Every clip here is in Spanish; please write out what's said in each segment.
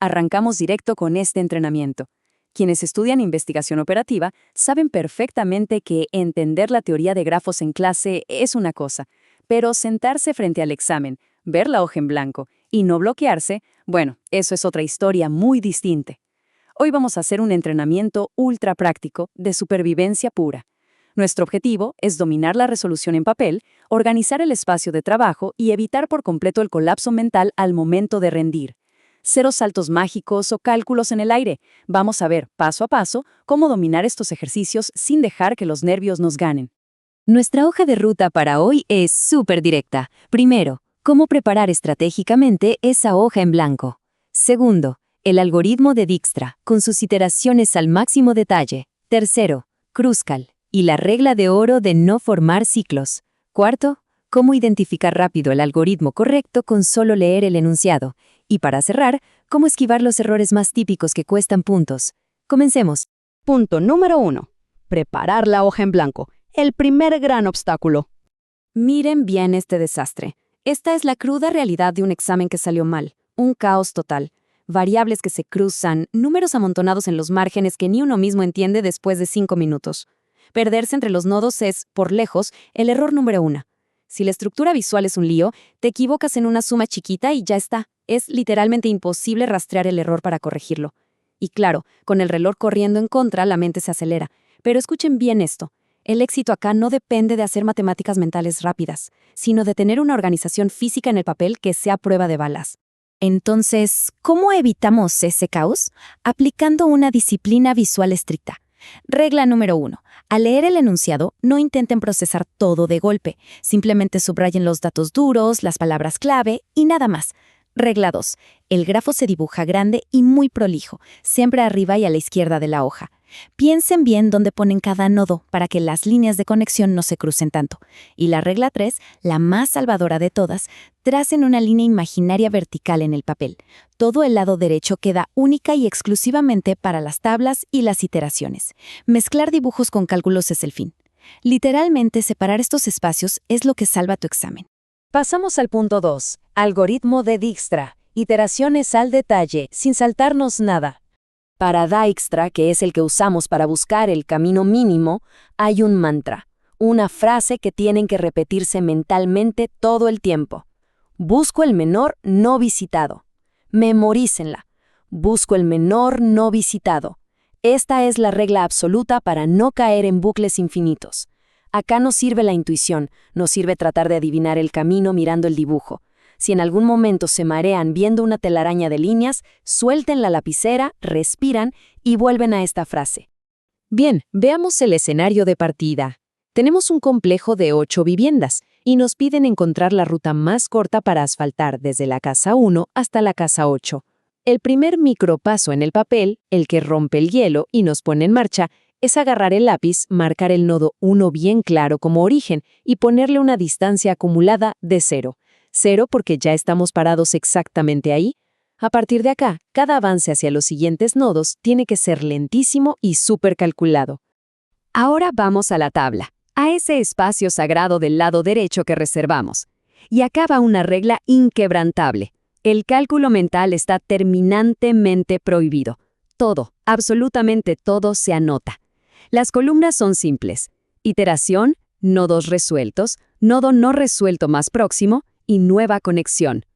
arrancamos directo con este entrenamiento. Quienes estudian investigación operativa saben perfectamente que entender la teoría de grafos en clase es una cosa, pero sentarse frente al examen, ver la hoja en blanco y no bloquearse, bueno, eso es otra historia muy distinta. Hoy vamos a hacer un entrenamiento ultra práctico de supervivencia pura. Nuestro objetivo es dominar la resolución en papel, organizar el espacio de trabajo y evitar por completo el colapso mental al momento de rendir. Cero saltos mágicos o cálculos en el aire. Vamos a ver, paso a paso, cómo dominar estos ejercicios sin dejar que los nervios nos ganen. Nuestra hoja de ruta para hoy es súper directa. Primero, cómo preparar estratégicamente esa hoja en blanco. Segundo, el algoritmo de Dijkstra, con sus iteraciones al máximo detalle. Tercero, Kruskal y la regla de oro de no formar ciclos. Cuarto, cómo identificar rápido el algoritmo correcto con solo leer el enunciado. Y para cerrar, cómo esquivar los errores más típicos que cuestan puntos. Comencemos. Punto número 1. Preparar la hoja en blanco. El primer gran obstáculo. Miren bien este desastre. Esta es la cruda realidad de un examen que salió mal. Un caos total. Variables que se cruzan, números amontonados en los márgenes que ni uno mismo entiende después de 5 minutos. Perderse entre los nodos es, por lejos, el error número 1. Si la estructura visual es un lío, te equivocas en una suma chiquita y ya está. Es literalmente imposible rastrear el error para corregirlo. Y claro, con el reloj corriendo en contra, la mente se acelera. Pero escuchen bien esto. El éxito acá no depende de hacer matemáticas mentales rápidas, sino de tener una organización física en el papel que sea prueba de balas. Entonces, ¿cómo evitamos ese caos? Aplicando una disciplina visual estricta. Regla número 1. Al leer el enunciado, no intenten procesar todo de golpe. Simplemente subrayen los datos duros, las palabras clave y nada más. Regla 2. El grafo se dibuja grande y muy prolijo, siempre arriba y a la izquierda de la hoja. Piensen bien dónde ponen cada nodo para que las líneas de conexión no se crucen tanto. Y la regla 3, la más salvadora de todas, tracen una línea imaginaria vertical en el papel. Todo el lado derecho queda única y exclusivamente para las tablas y las iteraciones. Mezclar dibujos con cálculos es el fin. Literalmente, separar estos espacios es lo que salva tu examen. Pasamos al punto 2, algoritmo de Dijkstra, iteraciones al detalle, sin saltarnos nada. Para Dijkstra, que es el que usamos para buscar el camino mínimo, hay un mantra, una frase que tienen que repetirse mentalmente todo el tiempo. Busco el menor no visitado. Memorícenla. Busco el menor no visitado. Esta es la regla absoluta para no caer en bucles infinitos. Acá no sirve la intuición, no sirve tratar de adivinar el camino mirando el dibujo. Si en algún momento se marean viendo una telaraña de líneas, suelten la lapicera, respiran y vuelven a esta frase. Bien, veamos el escenario de partida. Tenemos un complejo de 8 viviendas y nos piden encontrar la ruta más corta para asfaltar desde la casa 1 hasta la casa 8. El primer micropaso en el papel, el que rompe el hielo y nos pone en marcha, es agarrar el lápiz, marcar el nodo 1 bien claro como origen y ponerle una distancia acumulada de 0. 0 porque ya estamos parados exactamente ahí. A partir de acá, cada avance hacia los siguientes nodos tiene que ser lentísimo y súper calculado. Ahora vamos a la tabla, a ese espacio sagrado del lado derecho que reservamos. Y acá va una regla inquebrantable. El cálculo mental está terminantemente prohibido. Todo, absolutamente todo se anota. Las columnas son simples. Iteración, nodos resueltos, nodo no resuelto más próximo y nueva conexión.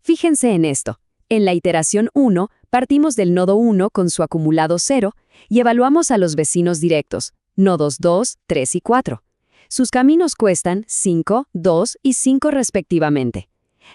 Fíjense en esto. En la iteración 1, partimos del nodo 1 con su acumulado 0 y evaluamos a los vecinos directos, nodos 2, 3 y 4. Sus caminos cuestan 5, 2 y 5 respectivamente.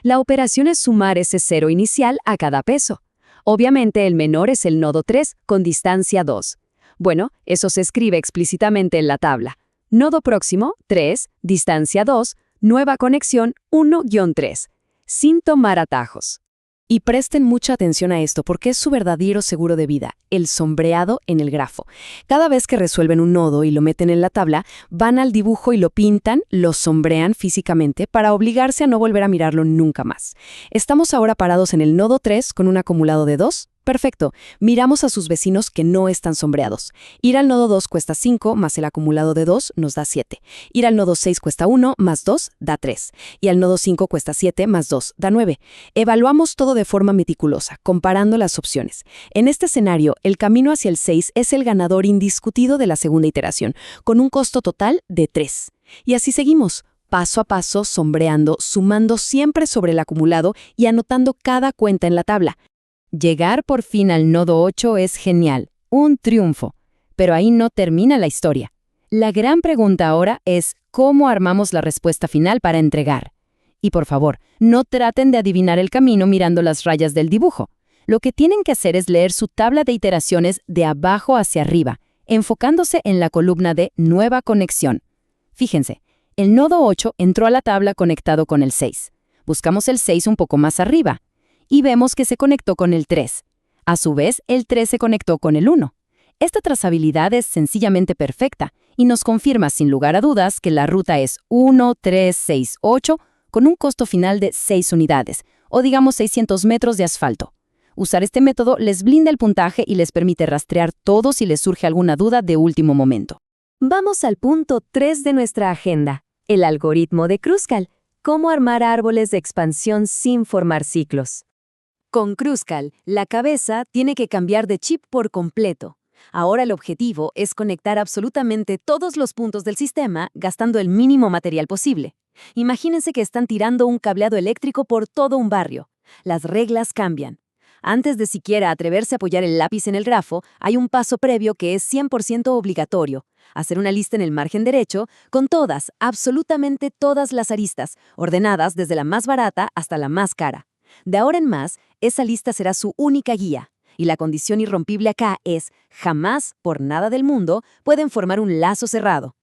La operación es sumar ese 0 inicial a cada peso. Obviamente el menor es el nodo 3 con distancia 2. Bueno, eso se escribe explícitamente en la tabla. Nodo próximo, 3, distancia 2, nueva conexión 1-3, sin tomar atajos. Y presten mucha atención a esto porque es su verdadero seguro de vida, el sombreado en el grafo. Cada vez que resuelven un nodo y lo meten en la tabla, van al dibujo y lo pintan, lo sombrean físicamente para obligarse a no volver a mirarlo nunca más. Estamos ahora parados en el nodo 3 con un acumulado de 2, Perfecto. Miramos a sus vecinos que no están sombreados. Ir al nodo 2 cuesta 5, más el acumulado de 2 nos da 7. Ir al nodo 6 cuesta 1, más 2 da 3. Y al nodo 5 cuesta 7, más 2 da 9. Evaluamos todo de forma meticulosa, comparando las opciones. En este escenario, el camino hacia el 6 es el ganador indiscutido de la segunda iteración, con un costo total de 3. Y así seguimos, paso a paso, sombreando, sumando siempre sobre el acumulado y anotando cada cuenta en la tabla. Llegar por fin al nodo 8 es genial, un triunfo. Pero ahí no termina la historia. La gran pregunta ahora es ¿cómo armamos la respuesta final para entregar? Y por favor, no traten de adivinar el camino mirando las rayas del dibujo. Lo que tienen que hacer es leer su tabla de iteraciones de abajo hacia arriba, enfocándose en la columna de Nueva conexión. Fíjense, el nodo 8 entró a la tabla conectado con el 6. Buscamos el 6 un poco más arriba y vemos que se conectó con el 3. A su vez, el 3 se conectó con el 1. Esta trazabilidad es sencillamente perfecta y nos confirma sin lugar a dudas que la ruta es 1, 3, 6, 8 con un costo final de 6 unidades, o digamos 600 metros de asfalto. Usar este método les blinda el puntaje y les permite rastrear todo si les surge alguna duda de último momento. Vamos al punto 3 de nuestra agenda, el algoritmo de Kruskal, cómo armar árboles de expansión sin formar ciclos. Con Kruskal, la cabeza tiene que cambiar de chip por completo. Ahora el objetivo es conectar absolutamente todos los puntos del sistema gastando el mínimo material posible. Imagínense que están tirando un cableado eléctrico por todo un barrio. Las reglas cambian. Antes de siquiera atreverse a apoyar el lápiz en el grafo, hay un paso previo que es 100% obligatorio. Hacer una lista en el margen derecho con todas, absolutamente todas las aristas, ordenadas desde la más barata hasta la más cara. De ahora en más, esa lista será su única guía. Y la condición irrompible acá es, jamás, por nada del mundo, pueden formar un lazo cerrado.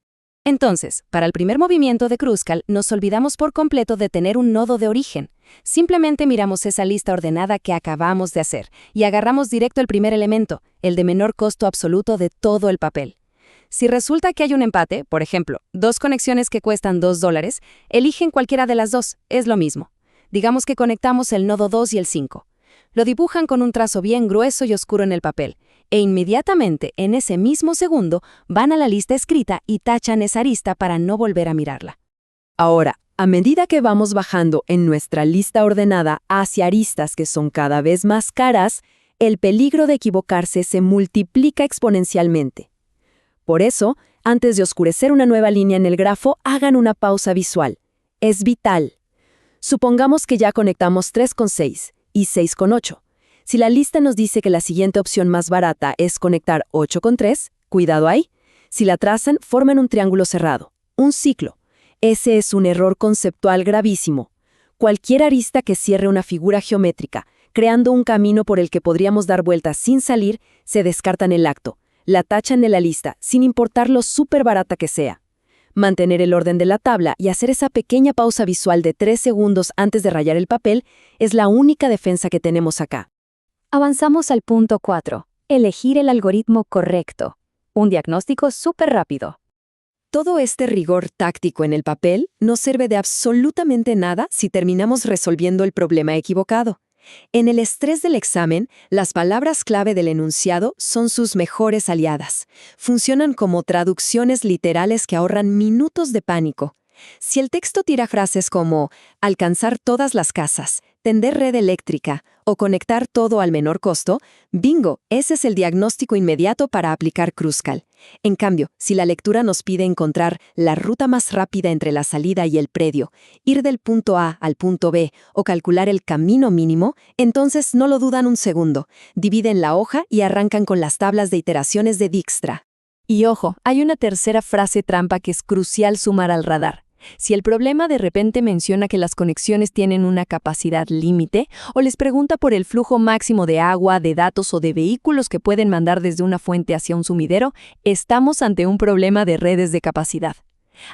Entonces, para el primer movimiento de Kruskal, nos olvidamos por completo de tener un nodo de origen. Simplemente miramos esa lista ordenada que acabamos de hacer y agarramos directo el primer elemento, el de menor costo absoluto de todo el papel. Si resulta que hay un empate, por ejemplo, 2 conexiones que cuestan $2, eligen cualquiera de las dos, es lo mismo. Digamos que conectamos el nodo 2 y el 5. Lo dibujan con un trazo bien grueso y oscuro en el papel, e inmediatamente, en ese mismo segundo, van a la lista escrita y tachan esa arista para no volver a mirarla. Ahora, a medida que vamos bajando en nuestra lista ordenada hacia aristas que son cada vez más caras, el peligro de equivocarse se multiplica exponencialmente. Por eso, antes de oscurecer una nueva línea en el grafo, hagan una pausa visual. Es vital. Supongamos que ya conectamos 3 con 6 y 6 con 8. Si la lista nos dice que la siguiente opción más barata es conectar 8 con 3, cuidado ahí. Si la trazan, forman un triángulo cerrado, un ciclo. Ese es un error conceptual gravísimo. Cualquier arista que cierre una figura geométrica, creando un camino por el que podríamos dar vueltas sin salir, se descarta en el acto. La tachan de la lista, sin importar lo súper barata que sea. Mantener el orden de la tabla y hacer esa pequeña pausa visual de 3 segundos antes de rayar el papel es la única defensa que tenemos acá. Avanzamos al punto 4, elegir el algoritmo correcto. Un diagnóstico súper rápido. Todo este rigor táctico en el papel no sirve de absolutamente nada si terminamos resolviendo el problema equivocado. En el estrés del examen, las palabras clave del enunciado son sus mejores aliadas. Funcionan como traducciones literales que ahorran minutos de pánico. Si el texto tira frases como alcanzar todas las casas, tender red eléctrica o conectar todo al menor costo, bingo, ese es el diagnóstico inmediato para aplicar Kruskal. En cambio, si la lectura nos pide encontrar la ruta más rápida entre la salida y el predio, ir del punto A al punto B o calcular el camino mínimo, entonces no lo dudan un segundo. Dividen la hoja y arrancan con las tablas de iteraciones de Dijkstra. Y ojo, hay una tercera frase trampa que es crucial sumar al radar. Si el problema de repente menciona que las conexiones tienen una capacidad límite o les pregunta por el flujo máximo de agua, de datos o de vehículos que pueden mandar desde una fuente hacia un sumidero, estamos ante un problema de redes de capacidad.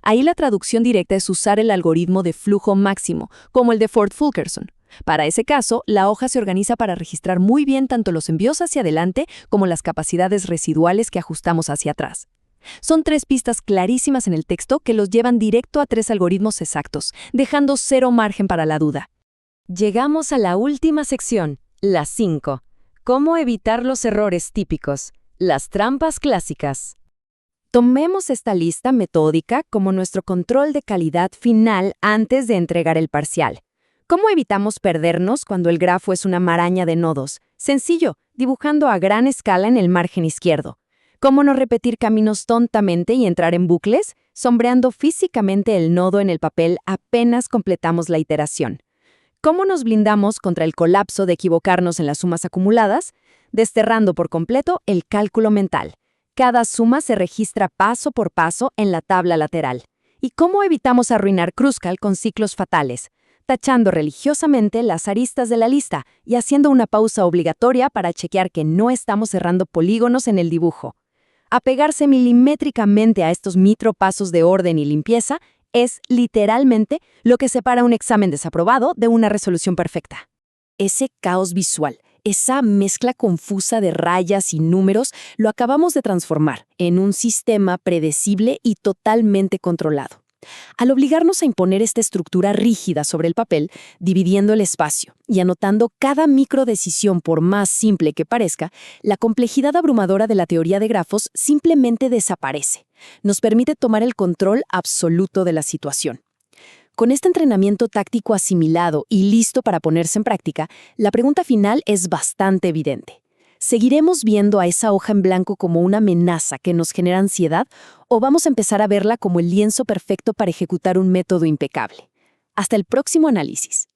Ahí la traducción directa es usar el algoritmo de flujo máximo, como el de Ford-Fulkerson. Para ese caso, la hoja se organiza para registrar muy bien tanto los envíos hacia adelante como las capacidades residuales que ajustamos hacia atrás. Son 3 pistas clarísimas en el texto que los llevan directo a 3 algoritmos exactos, dejando 0 margen para la duda. Llegamos a la última sección, la 5. ¿Cómo evitar los errores típicos? Las trampas clásicas. Tomemos esta lista metódica como nuestro control de calidad final antes de entregar el parcial. ¿Cómo evitamos perdernos cuando el grafo es una maraña de nodos? Sencillo, dibujando a gran escala en el margen izquierdo. ¿Cómo no repetir caminos tontamente y entrar en bucles? Sombreando físicamente el nodo en el papel apenas completamos la iteración. ¿Cómo nos blindamos contra el colapso de equivocarnos en las sumas acumuladas? Desterrando por completo el cálculo mental. Cada suma se registra paso por paso en la tabla lateral. ¿Y cómo evitamos arruinar Kruskal con ciclos fatales? Tachando religiosamente las aristas de la lista y haciendo una pausa obligatoria para chequear que no estamos cerrando polígonos en el dibujo. Apegarse milimétricamente a estos micropasos de orden y limpieza es, literalmente, lo que separa un examen desaprobado de una resolución perfecta. Ese caos visual, esa mezcla confusa de rayas y números, lo acabamos de transformar en un sistema predecible y totalmente controlado. Al obligarnos a imponer esta estructura rígida sobre el papel, dividiendo el espacio y anotando cada microdecisión por más simple que parezca, la complejidad abrumadora de la teoría de grafos simplemente desaparece. Nos permite tomar el control absoluto de la situación. Con este entrenamiento táctico asimilado y listo para ponerse en práctica, la pregunta final es bastante evidente. ¿Seguiremos viendo a esa hoja en blanco como una amenaza que nos genera ansiedad o vamos a empezar a verla como el lienzo perfecto para ejecutar un método impecable? Hasta el próximo análisis.